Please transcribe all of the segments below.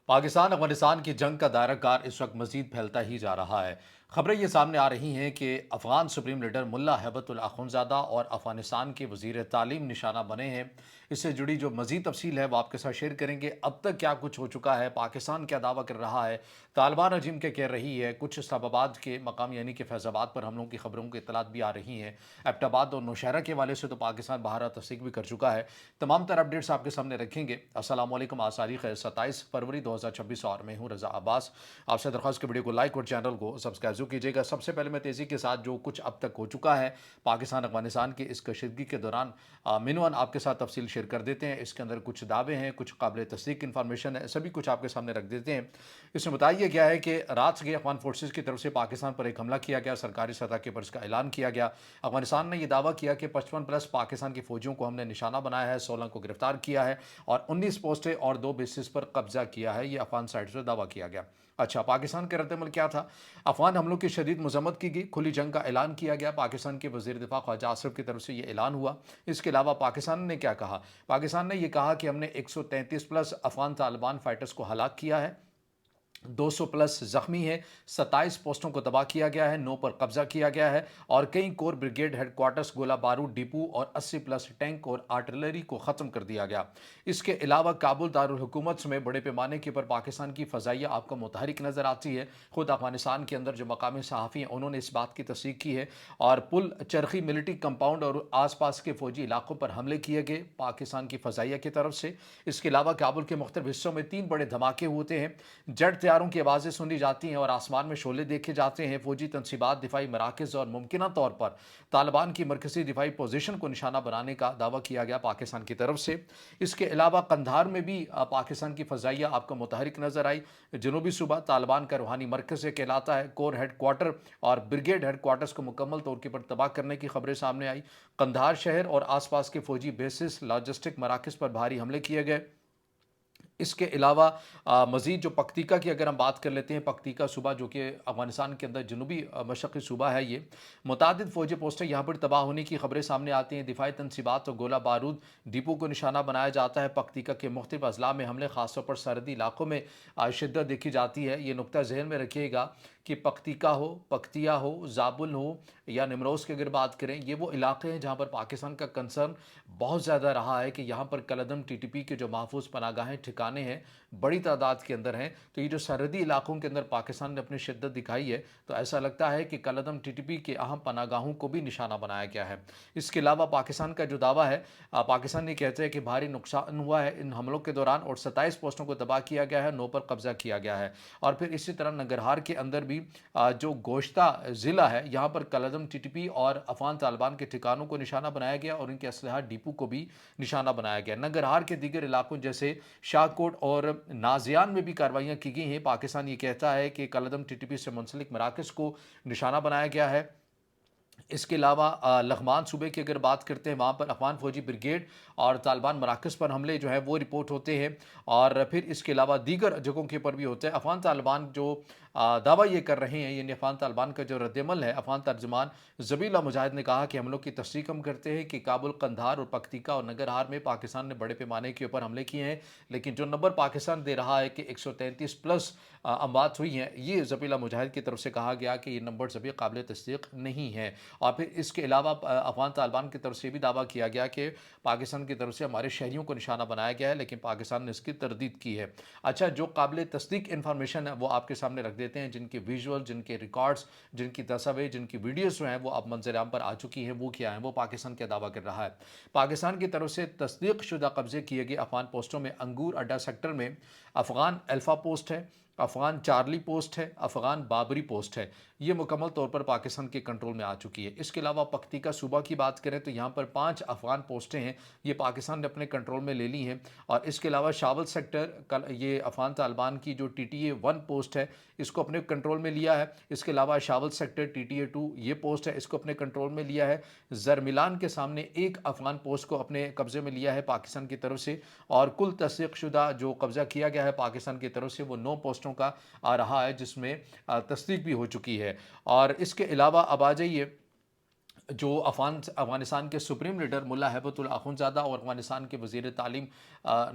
پاکستان افغانستان کی جنگ کا دائرہ کار اس وقت مزید پھیلتا ہی جا رہا ہے۔ خبریں یہ سامنے آ رہی ہیں کہ افغان سپریم لیڈر ملا ہیبت اللہ اخونزادہ اور افغانستان کے وزیر تعلیم نشانہ بنے ہیں۔ اس سے جڑی جو مزید تفصیل ہے وہ آپ کے ساتھ شیئر کریں گے۔ اب تک کیا کچھ ہو چکا ہے، پاکستان کیا دعویٰ کر رہا ہے، طالبان رجیم کیا کہہ رہی ہے، کچھ اسلام آباد کے مقام یعنی کہ فیض آباد پر حملوں کی خبروں کی اطلاعات بھی آ رہی ہیں۔ ایبٹ آباد اور نوشہرہ کے حوالے سے تو پاکستان بہرحال تصدیق بھی کر چکا ہے۔ تمام تر اپڈیٹس آپ کے سامنے رکھیں گے۔ السلام علیکم، آج تاریخ ہے 27 فروری 2026 اور میں ہوں رضا عباس۔ آپ سے درخواست کہ ویڈیو کو لائک اور چینل کو سبسکرائب ضرور کیجیے گا۔ سب سے پہلے میں تیزی کے ساتھ جو کچھ اب تک ہو چکا ہے پاکستان افغانستان کی اس کشیدگی کے دوران منوان آپ کے ساتھ تفصیل شیئر کر دیتے ہیں۔ اس کے اندر کچھ دعوے ہیں، کچھ قابل تصدیق انفارمیشن ہے، سبھی کچھ آپ کے سامنے رکھ دیتے ہیں۔ اس میں بتایا گیا ہے کہ رات کے افغان فورسز کی طرف سے پاکستان پر ایک حملہ کیا گیا، سرکاری سطح کے پر اس کا اعلان کیا گیا۔ افغانستان نے یہ دعویٰ کیا کہ 55 پلس پاکستان کی فوجیوں کو ہم نے نشانہ بنایا ہے، 16 کو گرفتار کیا ہے اور 19 پوسٹیں اور 2 بیسز پر قبضہ کیا ہے، یہ افغان سائٹ سے دعویٰ کیا گیا۔ اچھا، پاکستان کے رد عمل کیا تھا؟ افغان حملوں کی شدید مذمت کی گئی، کھلی جنگ کا اعلان کیا گیا۔ پاکستان کے وزیر دفاع خواجہ آصف کی طرف سے یہ اعلان ہوا۔ اس کے علاوہ پاکستان نے کیا کہا؟ پاکستان نے یہ کہا کہ ہم نے 133 پلس افغان طالبان فائٹرز کو ہلاک کیا ہے، 200 پلس زخمی ہے، 27 پوسٹوں کو تباہ کیا گیا ہے، 9 پر قبضہ کیا گیا ہے اور کئی کور بریگیڈ ہیڈ کوارٹرز، گولہ بارود ڈپو اور 80 پلس ٹینک اور آرٹلری کو ختم کر دیا گیا۔ اس کے علاوہ کابل دارالحکومت میں بڑے پیمانے کے پر پاکستان کی فضائیہ آپ کو متحرک نظر آتی ہے۔ خود افغانستان کے اندر جو مقامی صحافی ہیں انہوں نے اس بات کی تصدیق کی ہے اور پل چرخی ملٹری کمپاؤنڈ اور آس پاس کے فوجی علاقوں پر حملے کیے گئے پاکستان کی فضائیہ کی طرف سے۔ اس کے علاوہ کابل کے مختلف حصوں میں 3 بڑے دھماکے ہوتے ہیں، جیٹ طیاروں کی آوازیں سنی جاتی ہیں اور آسمان میں شعلے دیکھے جاتے ہیں۔ فوجی تنصیبات، دفاعی مراکز اور ممکنہ طور پر طالبان کی مرکزی دفاعی پوزیشن کو نشانہ بنانے کا دعویٰ کیا گیا پاکستان کی طرف سے۔ اس کے علاوہ قندھار میں بھی پاکستان کی فضائیہ آپ کو متحرک نظر آئی۔ جنوبی صوبہ طالبان کا روحانی مرکز سے کہلاتا ہے۔ کور ہیڈ کوارٹر اور بریگیڈ ہیڈ کوارٹرز کو مکمل طور پر تباہ کرنے کی خبریں سامنے آئی۔ قندھار شہر اور آس پاس کے فوجی بیسز، لاجسٹک مراکز پر بھاری حملے کیے گئے۔ اس کے علاوہ مزید جو پکتیکا کی اگر ہم بات کر لیتے ہیں، پکتیکا صوبہ جو کہ افغانستان کے اندر جنوبی مشرقی صوبہ ہے، یہ متعدد فوجی پوسٹیں یہاں پر تباہ ہونے کی خبریں سامنے آتی ہیں۔ دفاعی تنصیبات اور گولہ بارود ڈپو کو نشانہ بنایا جاتا ہے۔ پکتیکا کے مختلف اضلاع میں حملے، خاص طور پر سرحدی علاقوں میں شدت دیکھی جاتی ہے۔ یہ نقطہ ذہن میں رکھیے گا کہ پکتیکا ہو، پکتیا ہو، زابل ہو یا نمروز کی اگر بات کریں، یہ وہ علاقے ہیں جہاں پر پاکستان کا کنسرن بہت زیادہ رہا ہے کہ یہاں پر کلعدم ٹی ٹی پی کے جو محفوظ پناہ گاہیں ٹھکانے ہیں بڑی تعداد کے اندر ہیں۔ تو یہ جو سرحدی علاقوں کے اندر پاکستان نے اپنی شدت دکھائی ہے، تو ایسا لگتا ہے کہ کلعدم ٹی ٹی پی کے اہم پناہ گاہوں کو بھی نشانہ بنایا گیا ہے۔ اس کے علاوہ پاکستان کا جو دعویٰ ہے، پاکستان یہ کہتے ہیں کہ بھاری نقصان ہوا ہے ان حملوں کے دوران اور 27 پوسٹوں کو تباہ کیا گیا ہے، 9 پر قبضہ کیا گیا ہے۔ اور پھر اسی طرح ننگرہار کے اندر بھی جو گوشتہ ضلع ہے، یہاں پر کلعدم ٹی ٹی پی اور افغان طالبان کے ٹھکانوں کو نشانہ بنایا گیا اور ان کے اسلحہ ڈپو کو بھی نشانہ بنایا گیا۔ ننگرہار کے دیگر علاقوں جیسے شاہ کوٹ اور نازیان میں بھی کارروائیاں کی گئی ہیں۔ پاکستان یہ کہتا ہے کہ کلعدم ٹی ٹی پی سے منسلک مراکز کو نشانہ بنایا گیا ہے۔ اس کے علاوہ لغمان صوبے کی اگر بات کرتے ہیں، وہاں پر افغان فوجی بریگیڈ اور طالبان مراکز پر حملے جو ہے وہ رپورٹ ہوتے ہیں اور پھر اس کے علاوہ دیگر جگہوں کے پر بھی ہوتے ہیں۔ افغان طالبان جو دعویٰ یہ کر رہے ہیں، یعنی افغان طالبان کا جو رد عمل ہے، افغان ترجمان ذبیح مجاہد نے کہا کہ حملوں کی تصدیق ہم کرتے ہیں کہ کابل، قندھار اور پکتیکا اور ننگرہار میں پاکستان نے بڑے پیمانے کے اوپر حملے کیے ہیں، لیکن جو نمبر پاکستان دے رہا ہے کہ 133 پلس اموات ہوئی ہیں، یہ ذبیح مجاہد کی طرف سے کہا گیا کہ یہ نمبر ابھی قابل تصدیق نہیں ہے۔ اور پھر اس کے علاوہ افغان طالبان کی طرف سے بھی دعویٰ کیا گیا کہ پاکستان کی طرف سے ہمارے شہریوں کو نشانہ بنایا گیا ہے، لیکن پاکستان نے اس کی تردید کی ہے۔ اچھا، جو قابل تصدیق انفارمیشن ہے وہ آپ کے سامنے رکھ دیتے ہیں، جن کی ویژول، جن کے ریکارڈز، جن کی تصاویر، جن کی ویڈیوز جو ہیں وہ اب منظر عام پر آ چکی ہیں، وہ کیا ہیں، وہ پاکستان کیا دعویٰ کر رہا ہے۔ پاکستان کی طرف سے تصدیق شدہ قبضے کیے گئے افغان پوسٹوں میں انگور اڈا سیکٹر میں افغان الفا پوسٹ ہے، افغان چارلی پوسٹ ہے، افغان بابری پوسٹ ہے، یہ مکمل طور پر پاکستان کے کنٹرول میں آ چکی ہے۔ اس کے علاوہ پکتیکا صوبہ کی بات کریں تو یہاں پر 5 افغان پوسٹیں ہیں، یہ پاکستان نے اپنے کنٹرول میں لے لی ہیں۔ اور اس کے علاوہ شاول سیکٹر، یہ افغان طالبان کی جو ٹی ٹی اے 1 پوسٹ ہے، اس کو اپنے کنٹرول میں لیا ہے۔ اس کے علاوہ شاول سیکٹر ٹی ٹی اے 2 یہ پوسٹ ہے، اس کو اپنے کنٹرول میں لیا ہے۔ زرملان کے سامنے ایک افغان پوسٹ کو اپنے قبضے میں لیا ہے پاکستان کی طرف سے، اور کل تصدیق شدہ جو قبضہ کیا گیا ہے پاکستان کی طرف سے وہ 9 پوسٹوں کا آ رہا ہے، جس میں تصدیق بھی ہو چکی ہے۔ اور اس کے علاوہ اب آ جائیے जो अफ़गानिस्तान के सुप्रीम लीडर मुल्ला हैबतुल अख़ुंज़ादा और अफ़गानिस्तान के वज़ीर तालीम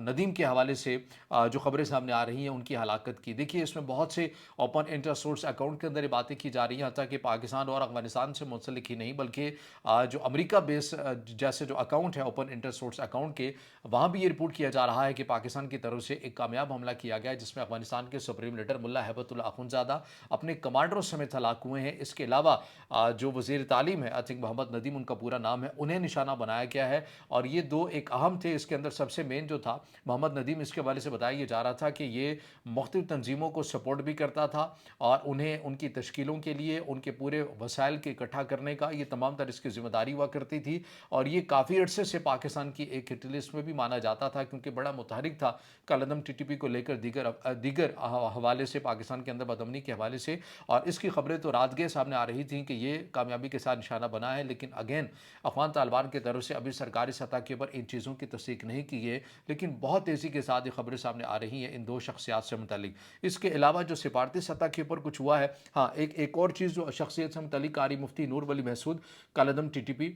नदीम के हवाले से जो ख़बरें सामने आ रही हैं उनकी हलाकत की। देखिए, इसमें बहुत से ओपन इंटर सोर्स अकाउंट के अंदर ये बातें की जा रही हैं, हालाँकि पाकिस्तान और अफ़गानिस्तान से मुंसलिक ही नहीं बल्कि जो अमेरिका बेस जैसे जो अकाउंट है ओपन इंटर सोर्स अकाउंट के, वहाँ भी ये रिपोर्ट किया जा रहा है कि पाकिस्तान की तरफ से एक कामयाब हमला किया गया है जिसमें अफ़गानिस्तान के सुप्रीम लीडर मुल्ला हैबतुल अख़ुंज़ादा अपने कमांडरों समेत हलाक हुए हैं। इसके अलावा जो वज़ीर तालीम है, आई थिंक मोहम्मद नदीम उनका पूरा नाम है, उन्हें निशाना बनाया गया है। और ये दो एक अहम थे, इसके अंदर सबसे मेन जो था मोहम्मद नदीम, इसके हवाले से बताया ये जा रहा था कि ये मुख्तलिफ तंजीमों को सपोर्ट भी करता था और उन्हें उनकी तश्कीलों के लिए उनके पूरे वसाइल के इकट्ठा करने का ये तमाम तर इसकी जिम्मेदारी हुआ करती थी। और ये काफ़ी अरसे से पाकिस्तान की एक हिट लिस्ट में भी माना जाता था क्योंकि बड़ा मुतहरिक था कलदम टीटीपी को लेकर दीगर हवाले से, पाकिस्तान के अंदर बदअमनी के हवाले से। और इसकी खबरें तो रात गए सामने आ रही थी कि ये कामयाबी के साथ निशाना बना है, लेकिन अगेन अफगान तालिबान की तरफ से अभी सरकारी सतह के ऊपर इन चीज़ों की तस्दीक नहीं की है, लेकिन बहुत तेज़ी के साथ ये खबरें सामने आ रही हैं इन दो शख्सियात से मुतल्लिक। इसके अलावा जो सिफारती सतह के ऊपर कुछ हुआ है, हाँ, एक और चीज़ जो शख्सियत से मुतल्लिक कारी मुफ्ती नूर वली महसूद कलदम टीटीपी,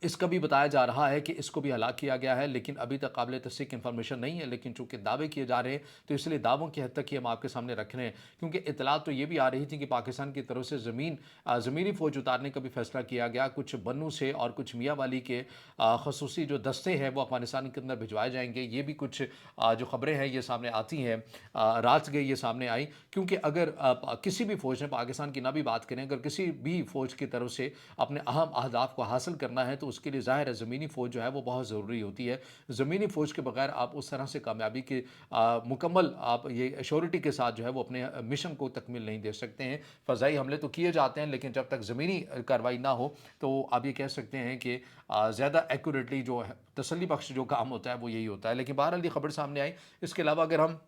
इसका भी बताया जा रहा है कि इसको भी हलाक किया गया है, लेकिन अभी तक काबिल तस्दीक इन्फॉर्मेशन नहीं है। लेकिन चूंकि दावे किए जा रहे हैं तो इसलिए दावों की हद तक ही हम आपके सामने रख रहे हैं, क्योंकि इतलात तो ये भी आ रही थी कि पाकिस्तान की तरफ से ज़मीनी फ़ौज उतारने का भी फैसला किया गया। कुछ बन्नू से और कुछ मियाँ वाली के खसूसी जो दस्ते हैं वो अफगानिस्तान के अंदर भिजवाए जाएंगे। ये भी कुछ जो खबरें हैं ये सामने आती हैं, रात गई ये सामने आई, क्योंकि अगर किसी भी फ़ौज ने, पाकिस्तान की ना भी बात करें, अगर किसी भी फ़ौज की तरफ से अपने अहम अहदाफ को हासिल करना है तो उसके लिए ज़ाहिर है ज़मीनी फ़ौज जो है वो बहुत ज़रूरी होती है। ज़मीनी फ़ौज के बगैर आप उस तरह से कामयाबी के मुकम्मल आप ये एश्योरिटी के साथ जो है वो अपने मिशन को तकमील नहीं दे सकते हैं। फ़ज़ाई हमले तो किए जाते हैं, लेकिन जब तक ज़मीनी कार्रवाई ना हो तो आप ये कह सकते हैं कि ज़्यादा एक्यूरेटली जो है तसल्ली बख्श जो काम होता है वो यही होता है। लेकिन बहरहाल ये खबर सामने आई। इसके अलावा अगर हम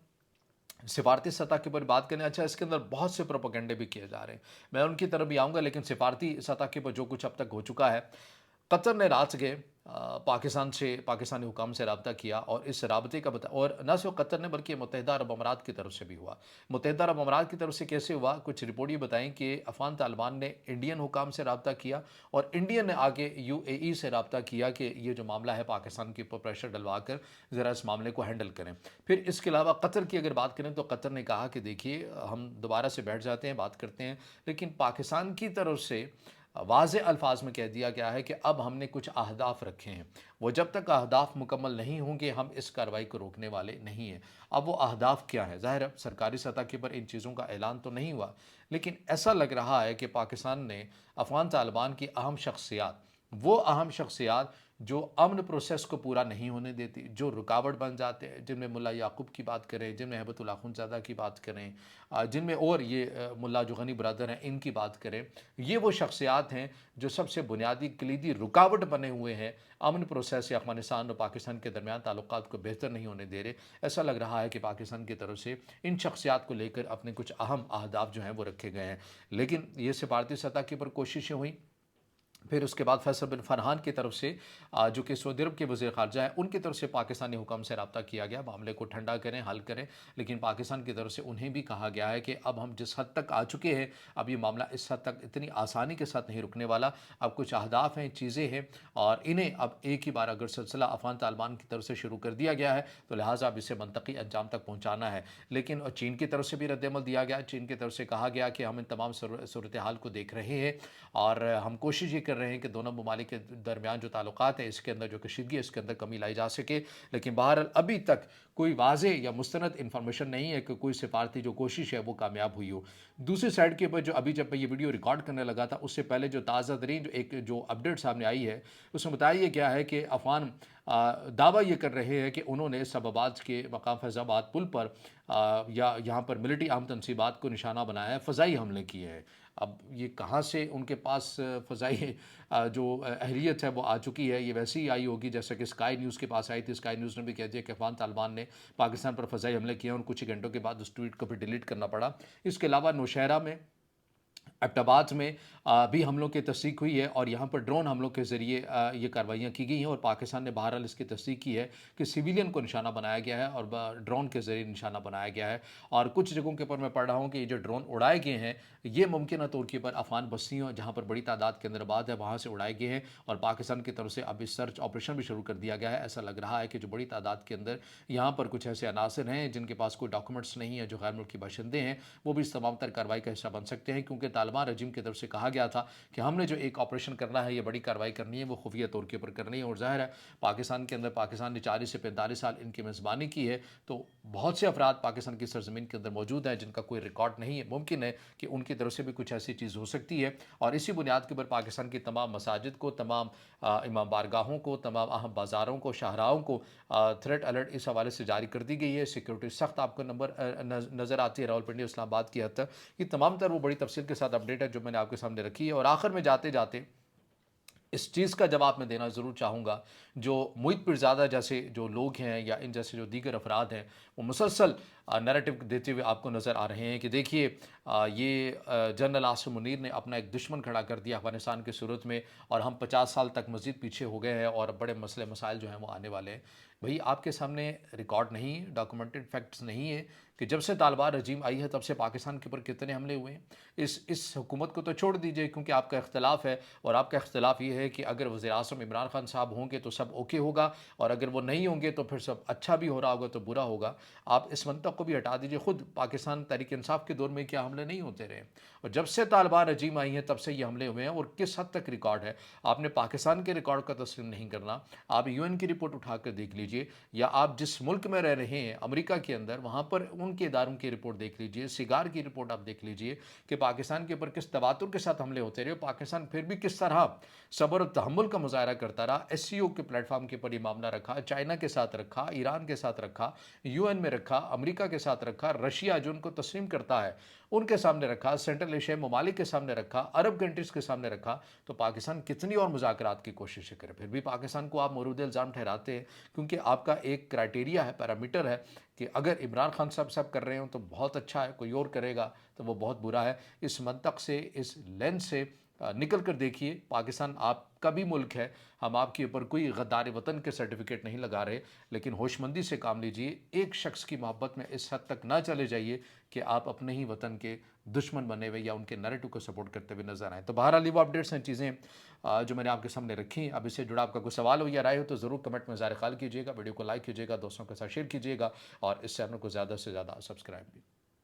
सिफारती सतह के ऊपर बात करें, अच्छा, इसके अंदर बहुत से प्रोपेगेंडे भी किए जा रहे हैं, मैं उनकी तरफ भी आऊँगा, लेकिन सिफारती सतह के ऊपर जो कुछ अब तक हो चुका है, कतर ने रात गए पाकिस्तान से, पाकिस्तानी हुकाम से रब्ता किया और इस रबते का और न सिर्फ कतर ने बल्कि मुत्तहिदा अरब अमारात की तरफ से भी हुआ। मुत्तहिदा अरब अमारात की तरफ से कैसे हुआ, कुछ रिपोर्ट ये बताएं कि अफगान तालिबान ने इंडियन हुकाम से रब्ता किया और इंडियन ने आगे यूएई से रब्ता किया कि ये जो मामला है पाकिस्तान के ऊपर प्रेशर डलवा कर ज़रा इस मामले को हैंडल करें। फिर इसके अलावा कतर की अगर बात करें तो कतर ने कहा कि देखिए हम दोबारा से बैठ जाते हैं, बात करते हैं, लेकिन पाकिस्तान की तरफ से वाज़े अल्फाज में कह दिया गया है कि अब हमने कुछ अहदाफ रखे हैं, वो जब तक अहदाफ मुकम्मल नहीं होंगे हम इस कार्रवाई को रोकने वाले नहीं हैं। अब वो अहदाफ क्या है, ज़ाहिर है सरकारी सतह के ऊपर इन चीज़ों का ऐलान तो नहीं हुआ, लेकिन ऐसा लग रहा है कि पाकिस्तान ने अफ़गान तालिबान की अहम शख्सियात, वो अहम शख्सियात जो अमन प्रोसेस को पूरा नहीं होने देती, जो रुकावट बन जाते हैं, जिनमें मुल्ला याकूब की बात करें, जिनमें हैबतुल अख़ुंज़ादा की बात करें, जिनमें और ये मुल्ला जो गनी ब्रदर हैं इनकी बात करें, ये वो शख्सियात हैं जो सबसे बुनियादी कलीदी रुकावट बने हुए हैं अमन प्रोसेस या अफगानिस्तान और पाकिस्तान के दरमियान ताल्लुकात को बेहतर नहीं होने दे रहे। ऐसा लग रहा है कि पाकिस्तान की तरफ से इन शख्सियात को लेकर अपने कुछ अहम अहदाफ जो हैं वो रखे गए हैं, लेकिन ये सिफारती सतह के ऊपर कोशिशें हुई। फिर उसके बाद फैसल बिन फरहान की तरफ से जो कि सऊदी अरब के वज़ीर ख़ारजा हैं उनकी तरफ से पाकिस्तानी हुकाम से रब्ता किया गया, मामले को ठंडा करें, हल करें, लेकिन पाकिस्तान की तरफ से उन्हें भी कहा गया है कि अब हम जिस हद तक आ चुके हैं, अब ये मामला इस हद तक इतनी आसानी के साथ नहीं रुकने वाला। अब कुछ अहदाफ हैं, चीज़ें हैं और इन्हें अब एक ही बार अगर सिलसिला अफ़गान तालिबान की तरफ से शुरू कर दिया गया है तो लिहाजा अब इसे मनतकी अंजाम तक पहुँचाना है। लेकिन चीन की तरफ से भी रद्दअमल दिया गया, चीन की तरफ से कहा गया कि हम इन तमाम सूरत हाल को देख रहे हैं और हम कोशिश ये कर रहे हैं कि दोनों ममालिक के दरमियान जो ताल्लुकात हैं इसके अंदर जो कशीदगी है इसके अंदर कमी लाई जा सके, लेकिन बहरहाल अभी तक कोई वाज़े या मुस्तनद इन्फॉर्मेशन नहीं है कि कोई सिफारती जो कोशिश है वो कामयाब हुई हो। दूसरी साइड के ऊपर जो अभी जब मैं ये वीडियो रिकॉर्ड करने लगा था उससे पहले जो ताज़ा तरीन जो अपडेट सामने आई है उसमें बताया गया है कि अफ़गान दावा ये कर रहे हैं कि उन्होंने सबबाज के मकाम फैज़ाबाद पुल पर या यहाँ पर मिलिट्री आम तनसीबात को निशाना बनाया है, फ़ज़ाई हमले किए हैं। अब ये कहाँ से उनके पास फ़ज़ाई जो अहलियत है वो आ चुकी है, ये वैसे ही आई होगी जैसा कि स्काई न्यूज़ के पास आई थी। स्काई न्यूज़ ने भी कह दिया कि अफ़गान तालिबान ने पाकिस्तान पर फ़ज़ाई हमले किए और कुछ ही घंटों के बाद उस ट्वीट को भी डिलीट करना पड़ा। इसके अलावा नौशहरा में एबटाबाद में भी हमलों की तस्दीक हुई है और यहाँ पर ड्रोन हमलों के ज़रिए ये कार्रवाइयाँ की गई हैं और पाकिस्तान ने बहरहाल इसकी तस्दीक की है कि सिविलियन को निशाना बनाया गया है और ड्रोन के ज़रिए निशाना बनाया गया है। और कुछ जगहों के ऊपर मैं पढ़ रहा हूँ कि ये जो ड्रोन उड़ाए गए हैं, ये मुमकिन तौर के ऊपर अफ़गान बस्तियों जहाँ पर बड़ी तादाद के अंदर आबाद है, वहाँ से उड़ाए गए हैं और पाकिस्तान की तरफ से अब इस सर्च ऑपरेशन भी शुरू कर दिया गया है। ऐसा लग रहा है कि जो बड़ी तादाद के अंदर यहाँ पर कुछ ऐसे अनासर हैं जिनके पास कोई डॉक्यूमेंट्स नहीं है, जो गैर मुल्की बाशिंदे हैं, वो भी इस तमाम तर कार्रवाई का हिस्सा बन सकते हैं, क्योंकि तालिबान रजीम की तरफ से कहा गया था कि हमने जो एक ऑपरेशन करना है, ये बड़ी कार्रवाई करनी है, वो खुफिया तौर के ऊपर करनी है। और ज़ाहिर है पाकिस्तान के अंदर पाकिस्तान ने 40 से 45 साल इनकी मेज़बानी की है, तो बहुत से अफराद पाकिस्तान की सरजमीन के अंदर मौजूद हैं जिनका कोई रिकॉर्ड नहीं है। मुमकिन है कि उनकी तरफ से भी कुछ ऐसी चीज़ हो सकती है और इसी बुनियाद के ऊपर पाकिस्तान की तमाम मसाजिद को, तमाम इमाम बारगाहों को, तमाम अहम बाज़ारों को, शाहराहों को थ्रेट अलर्ट इस हवाले से जारी कर दी गई है। सिक्योरिटी सख्त आपको नज़र आती है रावलपिंडी इस्लामाबाद की हद तक। ये तमाम तर वो बड़ी तफसील के साथ अपडेट है जो मैंने आपके सामने रखी है। और आखिर में जाते जाते इस चीज़ का जवाब मैं देना ज़रूर चाहूँगा, जो मुहित पिरज़ादा जैसे जो लोग हैं या इन जैसे जो दीगर अफराद हैं, वो मुसलसल नैरेटिव देते हुए आपको नज़र आ रहे हैं कि देखिए ये जनरल आसिम मुनीर ने अपना एक दुश्मन खड़ा कर दिया अफ़गानिस्तान की सूरत में और हम 50 साल तक मज़ीद पीछे हो गए हैं और बड़े मसले मसाइल जो हैं वो आने वाले हैं। भई आपके सामने रिकॉर्ड नहीं, डॉक्यूमेंटेड फैक्ट्स नहीं है कि जब से तालिबान रजीम आई है तब से पाकिस्तान के ऊपर कितने हमले हुए हैं। इस हुकूमत को तो छोड़ दीजिए, क्योंकि आपका इख्तिलाफ है और आपका इख्तिलाफ ये है कि अगर वज़ीर-ए-आज़म इमरान खान साहब होंगे तो सब ओके होगा और अगर वो नहीं होंगे तो फिर सब अच्छा भी हो रहा होगा तो बुरा होगा। आप इस मंतक को भी हटा दीजिए, खुद पाकिस्तान तहरीक इंसाफ के दौर में क्या हमले नहीं होते रहे और जब से तालिबान रजीम आई है तब से ये हमले हुए हैं और किस हद तक रिकॉर्ड है। आपने पाकिस्तान के रिकॉर्ड का तस्लीम नहीं करना, आप यूएन की रिपोर्ट उठा कर देख लीजिए या आप जिस मुल्क में रह रहे हैं अमेरिका के अंदर, वहाँ पर उनके इदारों की रिपोर्ट देख लीजिए, सिगार की रिपोर्ट आप देख लीजिए कि पाकिस्तान के ऊपर किस तवातुर के साथ हमले होते रहे। पाकिस्तान फिर भी किस तरह सब्र और तहम्मुल का मुजाहरा करता रहा। एससीओ के प्लेटफॉर्म के ऊपर ये मामला रखा, चाइना के साथ रखा, ईरान के साथ रखा, यूएन में रखा, अमेरिका के साथ रखा, रशिया जो उनको तस्लीम करता है उनके सामने रखा, सेंट्रल एशियाई ममालिक के सामने रखा, अरब कंट्रीज़ के सामने रखा। तो पाकिस्तान कितनी और मुज़ाकरात की कोशिशें करे, फिर भी पाकिस्तान को आप मौरूद इल्ज़ाम ठहराते हैं, क्योंकि आपका एक क्राइटेरिया है, पैरामीटर है कि अगर इमरान खान साहब सब कर रहे हो तो बहुत अच्छा है, कोई और करेगा तो वो बहुत बुरा है। इस मंतक से, इस लेंस से निकल कर देखिए, पाकिस्तान आपका भी मुल्क है, हम आपके ऊपर कोई गद्दार वतन के सर्टिफिकेट नहीं लगा रहे, लेकिन होशमंदी से काम लीजिए। एक शख्स की मोहब्बत में इस हद तक ना चले जाइए कि आप अपने ही वतन के दुश्मन बने हुए या उनके नैरेटिव को सपोर्ट करते हुए नजर आए। तो बहरहाल वो अपडेट्स हैं, चीज़ें जो मैंने आपके सामने रखी। अब इससे जुड़ा आपका कोई सवाल हो या राय हो तो ज़रूर कमेंट में ज़ाहिर ख्याल कीजिएगा, वीडियो को लाइक कीजिएगा, दोस्तों के साथ शेयर कीजिएगा और इस चैनल को ज़्यादा से ज़्यादा सब्सक्राइब भी।